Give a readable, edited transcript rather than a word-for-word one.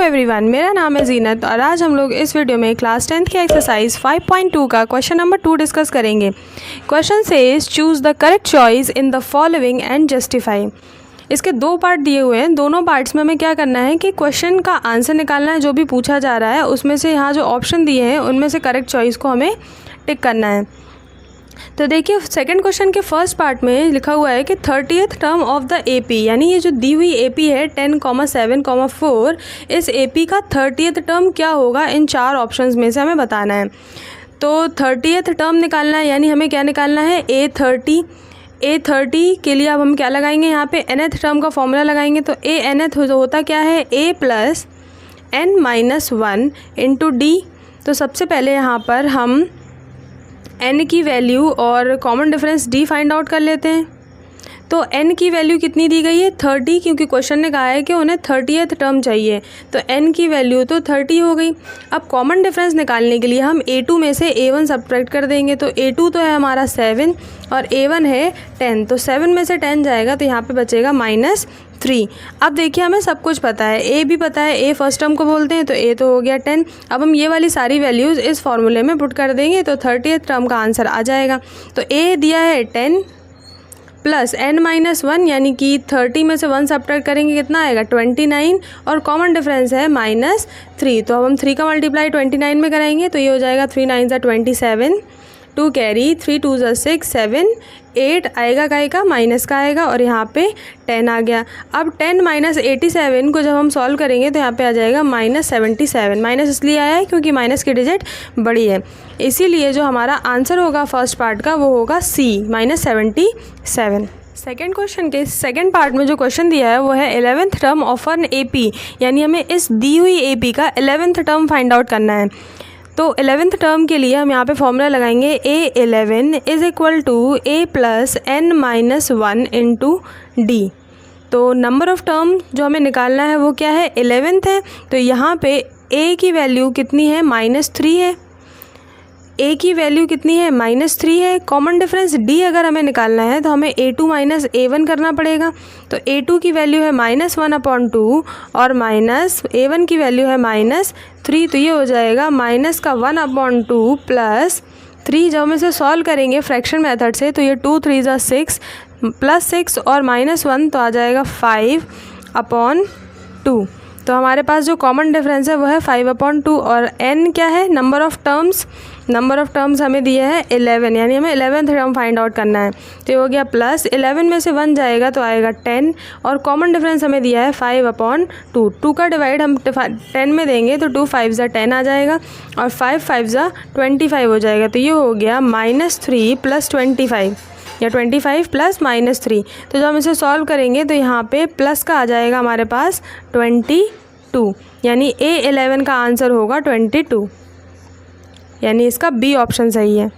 Everyone, मेरा नाम है जीनत और आज हम लोग इस वीडियो में क्लास 10th की एक्सरसाइज 5.2 का क्वेश्चन नंबर 2 डिस्कस करेंगे। Question says choose the correct choice in the following and justify. इसके दो पार्ट दिए हुए हैं, दोनों पार्ट्स में हमें क्या करना है कि क्वेश्चन का आंसर निकालना है। जो भी पूछा जा रहा है उसमें से यहाँ जो ऑप्शन दिए हैं उनमें से करेक्ट चॉइस को हमें टिक करना है। तो देखिए सेकंड क्वेश्चन के फर्स्ट पार्ट में लिखा हुआ है कि 30th term of the AP, यानी ये जो दी हुई एपी है 10,7,4, इस एपी का 30th टर्म क्या होगा, इन चार ऑप्शंस में से हमें बताना है। तो 30th टर्म निकालना है, यानी हमें क्या निकालना है, A30 के लिए अब हम क्या लगाएंगे, यहाँ पे nth टर्म का फॉर्मूला लगाएंगे। तो a nth होता क्या है, a plus n-1 into D. तो सबसे पहले यहाँ पर हम n की वैल्यू और common difference d find out कर लेते हैं। तो n की वैल्यू कितनी दी गई है, 30, क्योंकि क्वेश्चन ने कहा है कि उन्हें 30th टर्म चाहिए। तो n की वैल्यू तो 30 हो गई। अब कॉमन डिफरेंस निकालने के लिए हम a2 में से a1 सब्ट्रैक्ट कर देंगे। तो a2 तो है हमारा 7 और a1 है 10, तो 7 में से 10 जाएगा तो यहाँ पे बचेगा -3। अब देखिए हमें सब कुछ पता है, a भी पता है, a फर्स्ट टर्म को बोलते हैं, तो a तो हो गया 10। अब हम ये वाली सारी वैल्यूज़ इस फॉर्मूले में पुट कर देंगे तो 30th टर्म का आंसर आ जाएगा। तो a दिया है 10 प्लस n-1, यानी कि 30 में से 1 सब्ट्रैक्ट करेंगे कितना आएगा 29, और कॉमन डिफरेंस है -3। तो अब हम 3 का मल्टीप्लाई 29 में कराएंगे तो ये हो जाएगा 3 9 27, 2 कैरी, 3 2 6 7 8 आएगा, का आएगा माइनस का आएगा, और यहाँ पे 10 आ गया। अब 10 - 87 को जब हम सॉल्व करेंगे तो यहाँ पे आ जाएगा -77। माइनस इसलिए आया है क्योंकि माइनस की डिजिट बड़ी है, इसीलिए जो हमारा आंसर होगा फर्स्ट पार्ट का वो होगा C -77। सेकेंड क्वेश्चन के सेकेंड पार्ट में जो क्वेश्चन दिया है वो है 11th term of N AP, यानी हमें इस दी हुई AP का 11th टर्म फाइंड आउट करना है। तो 11th टर्म के लिए हम यहाँ पे फॉर्मूला लगाएंगे A11 is equal to A plus n-1 into D. तो नंबर ऑफ़ टर्म जो हमें निकालना है वो क्या है, 11th है। तो यहाँ पे A की वैल्यू कितनी है, -3 है। A की वैल्यू कितनी है, -3 है। कॉमन डिफरेंस D अगर हमें निकालना है तो हमें A2 माइनस A1 करना पड़ेगा। तो A2 की वैल्यू है -1/2 और A1 की वैल्यू है -3, तो ये हो जाएगा -1/2 प्लस 3। जब हम इसे सॉल्व करेंगे फ्रैक्शन मेथड से तो ये 2 3 6 प्लस 6 और -1 तो आ जाएगा 5/2। तो हमारे पास जो कॉमन डिफरेंस है वो है 5/2, और n क्या है, नंबर ऑफ़ टर्म्स हमें दिए हैं 11, यानी हमें 11th टर्म फाइंड आउट करना है। तो ये हो गया प्लस 11 में से 1 जाएगा तो आएगा 10, और कॉमन डिफरेंस हमें दिया है 5/2। 2 का डिवाइड हम 10 में देंगे तो 2 5 10 आ जाएगा, और 5 5 25 हो जाएगा। तो ये हो गया -3 प्लस 25, या 25 प्लस -3। तो जब हम इसे सॉल्व करेंगे तो यहाँ पे प्लस का आ जाएगा हमारे पास 22, यानी A11 का आंसर होगा 22, यानी इसका B ऑप्शन सही है।